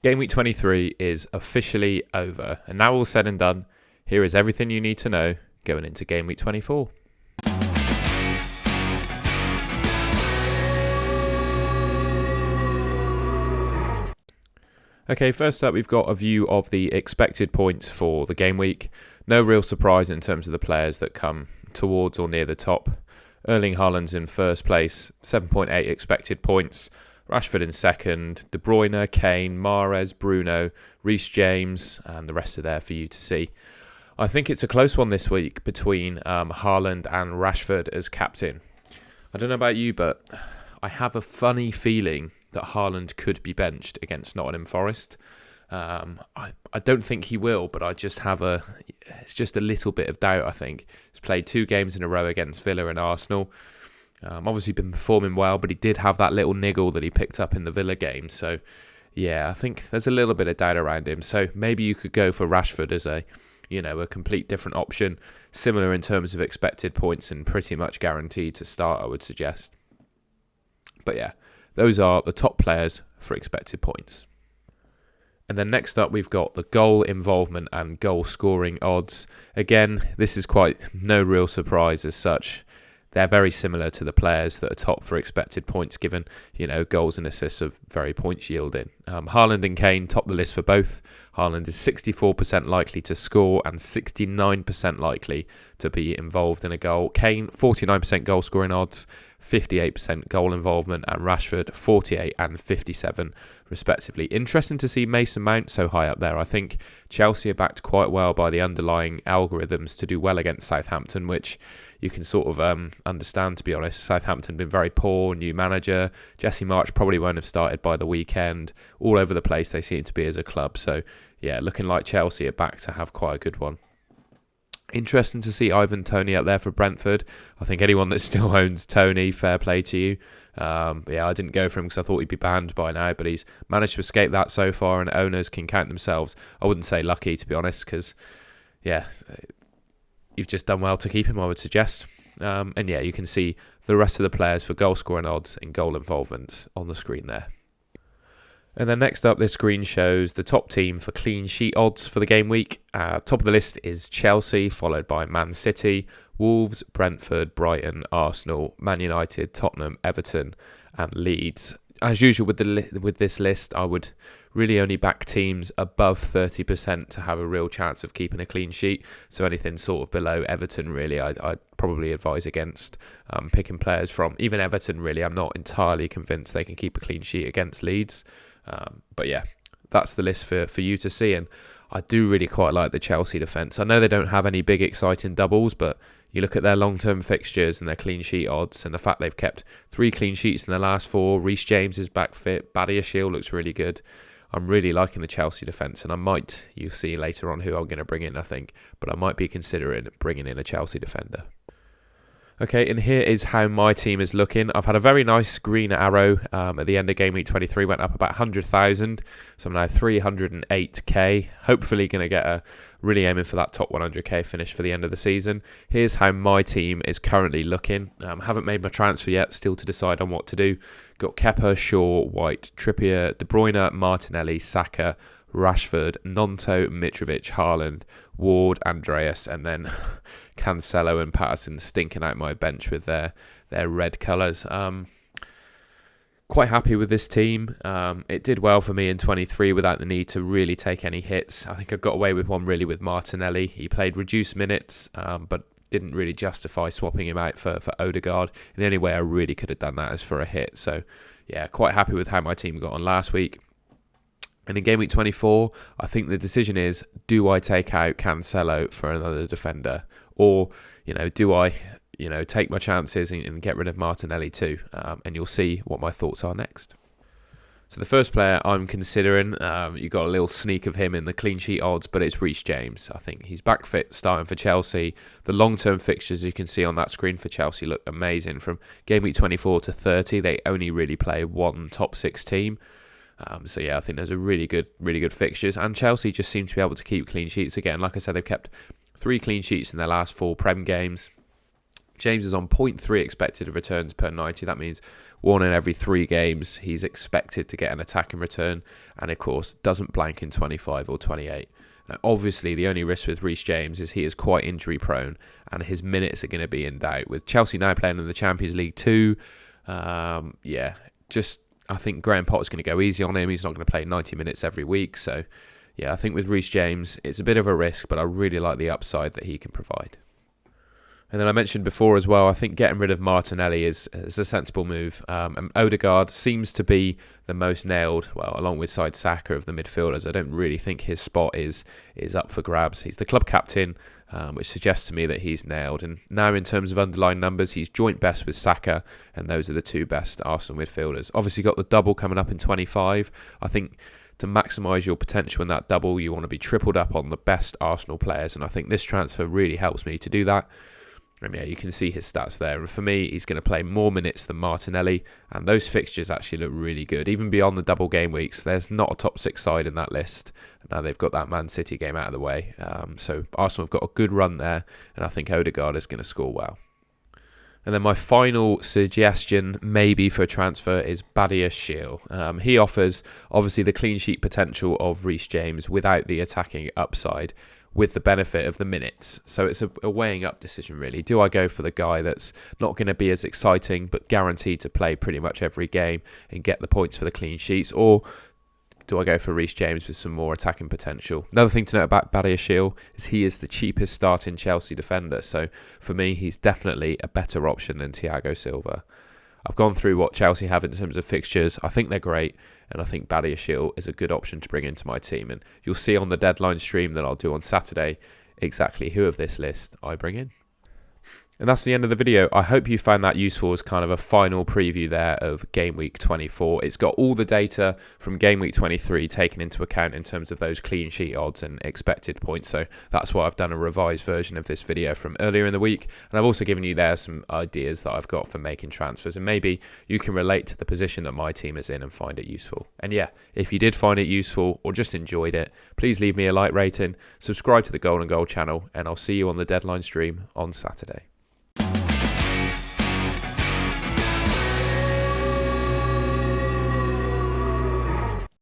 Game week 23 is officially over, and now all said and done, here is everything you need to know going into game week 24. Okay, first up we've got a view of the expected points for the game week. No real surprise in terms of the players that come towards or near the top. Erling Haaland's in first place, 7.8 expected points. Rashford in second, De Bruyne, Kane, Mahrez, Bruno, Reece James, and the rest are there for you to see. I think it's a close one this week between Haaland and Rashford as captain. I don't know about you, but I have a funny feeling that Haaland could be benched against Nottingham Forest. I don't think he will, but I just have it's just a little bit of doubt, I think. He's played 2 games in a row against Villa and Arsenal. Obviously been performing well, but he did have that little niggle that he picked up in the Villa game. So, yeah, I think there's a little bit of doubt around him. So maybe you could go for Rashford as a complete different option. Similar in terms of expected points and pretty much guaranteed to start, I would suggest. But yeah, those are the top players for expected points. And then next up, we've got the goal involvement and goal scoring odds. Again, this is quite no real surprise as such. They're very similar to the players that are top for expected points given, goals and assists are very points yielding. Haaland and Kane top the list for both. Haaland is 64% likely to score and 69% likely to be involved in a goal. Kane, 49% goal scoring odds, 58% goal involvement, and Rashford 48 and 57 respectively. Interesting to see Mason Mount so high up there. I think Chelsea are backed quite well by the underlying algorithms to do well against Southampton, which you can sort of understand, to be honest. Southampton been very poor, new manager. Jesse Marsch probably won't have started by the weekend. All over the place they seem to be as a club. So yeah, looking like Chelsea are back to have quite a good one. Interesting to see Ivan Toney up there for Brentford. I think anyone that still owns Toney, fair play to you. I didn't go for him because I thought he'd be banned by now, but he's managed to escape that so far, and owners can count themselves. I wouldn't say lucky, to be honest, because, you've just done well to keep him, I would suggest. You can see the rest of the players for goal scoring odds and goal involvement on the screen there. And then next up, this screen shows the top team for clean sheet odds for the game week. Top of the list is Chelsea, followed by Man City, Wolves, Brentford, Brighton, Arsenal, Man United, Tottenham, Everton, and Leeds. As usual with this list, I would really only back teams above 30% to have a real chance of keeping a clean sheet. So anything sort of below Everton, really, I'd probably advise against picking players from. Even Everton, really, I'm not entirely convinced they can keep a clean sheet against Leeds. That's the list for you to see, and I do really quite like the Chelsea defence. I know they don't have any big exciting doubles, but you look at their long-term fixtures and their clean sheet odds, and the fact they've kept 3 clean sheets in the last 4. Reece James is back fit. Badiashile looks really good. I'm really liking the Chelsea defence, and you'll see later on who I'm going to bring in, I think, but I might be considering bringing in a Chelsea defender. Okay, and here is how my team is looking. I've had a very nice green arrow at the end of game week 23, went up about 100,000, so I'm now 308k. Hopefully going to get really aiming for that top 100k finish for the end of the season. Here's how my team is currently looking. Haven't made my transfer yet, still to decide on what to do. Got Kepa, Shaw, White, Trippier, De Bruyne, Martinelli, Saka, Rashford, Nonto, Mitrovic, Haaland, Ward, Andreas, and then Cancelo and Patterson stinking out my bench with their red colours. Quite happy with this team. It did well for me in 23 without the need to really take any hits. I think I got away with one really with Martinelli. He played reduced minutes, but didn't really justify swapping him out for Odegaard. And the only way I really could have done that is for a hit. So yeah, quite happy with how my team got on last week. And in game week 24, I think the decision is, do I take out Cancelo for another defender? Or, do I, take my chances and get rid of Martinelli too? And you'll see what my thoughts are next. So the first player I'm considering, you got a little sneak of him in the clean sheet odds, but it's Reece James. I think he's back fit, starting for Chelsea. The long-term fixtures you can see on that screen for Chelsea look amazing. From game week 24 to 30, they only really play one top 6 team. I think there's a really good fixtures, and Chelsea just seem to be able to keep clean sheets again. Like I said, they've kept 3 clean sheets in their last 4 Prem games. James is on 0.3 expected returns per 90. That means 1 in every 3 games he's expected to get an attacking return, and of course doesn't blank in 25 or 28. Now, obviously, the only risk with Reece James is he is quite injury prone, and his minutes are going to be in doubt. With Chelsea now playing in the Champions League too, I think Graham Potter's going to go easy on him. He's not going to play 90 minutes every week, so yeah, I think with Reece James, it's a bit of a risk, but I really like the upside that he can provide. And then I mentioned before as well, I think getting rid of Martinelli is a sensible move. And Odegaard seems to be the most nailed, well, alongside Saka of the midfielders. I don't really think his spot is up for grabs. He's the club captain, which suggests to me that he's nailed. And now in terms of underlying numbers, he's joint best with Saka, and those are the 2 best Arsenal midfielders. Obviously got the double coming up in 25. I think to maximise your potential in that double, you want to be tripled up on the best Arsenal players, and I think this transfer really helps me to do that. And yeah, you can see his stats there. And for me, he's going to play more minutes than Martinelli. And those fixtures actually look really good. Even beyond the double game weeks, there's not a top 6 side in that list. Now they've got that Man City game out of the way. So Arsenal have got a good run there. And I think Odegaard is going to score well. And then my final suggestion, maybe for a transfer, is Badiashile. He offers, obviously, the clean sheet potential of Reece James without the attacking upside, with the benefit of the minutes. So it's a weighing up decision, really. Do I go for the guy that's not going to be as exciting, but guaranteed to play pretty much every game and get the points for the clean sheets? Or do I go for Reece James with some more attacking potential? Another thing to note about Badiashile is he is the cheapest starting Chelsea defender. So for me, he's definitely a better option than Thiago Silva. I've gone through what Chelsea have in terms of fixtures. I think they're great, and I think Badiashile is a good option to bring into my team. And you'll see on the deadline stream that I'll do on Saturday exactly who of this list I bring in. And that's the end of the video. I hope you found that useful as kind of a final preview there of Game Week 24. It's got all the data from Game Week 23 taken into account in terms of those clean sheet odds and expected points. So that's why I've done a revised version of this video from earlier in the week. And I've also given you there some ideas that I've got for making transfers. And maybe you can relate to the position that my team is in and find it useful. And yeah, if you did find it useful or just enjoyed it, please leave me a like rating, subscribe to the Golden Goal channel, and I'll see you on the deadline stream on Saturday.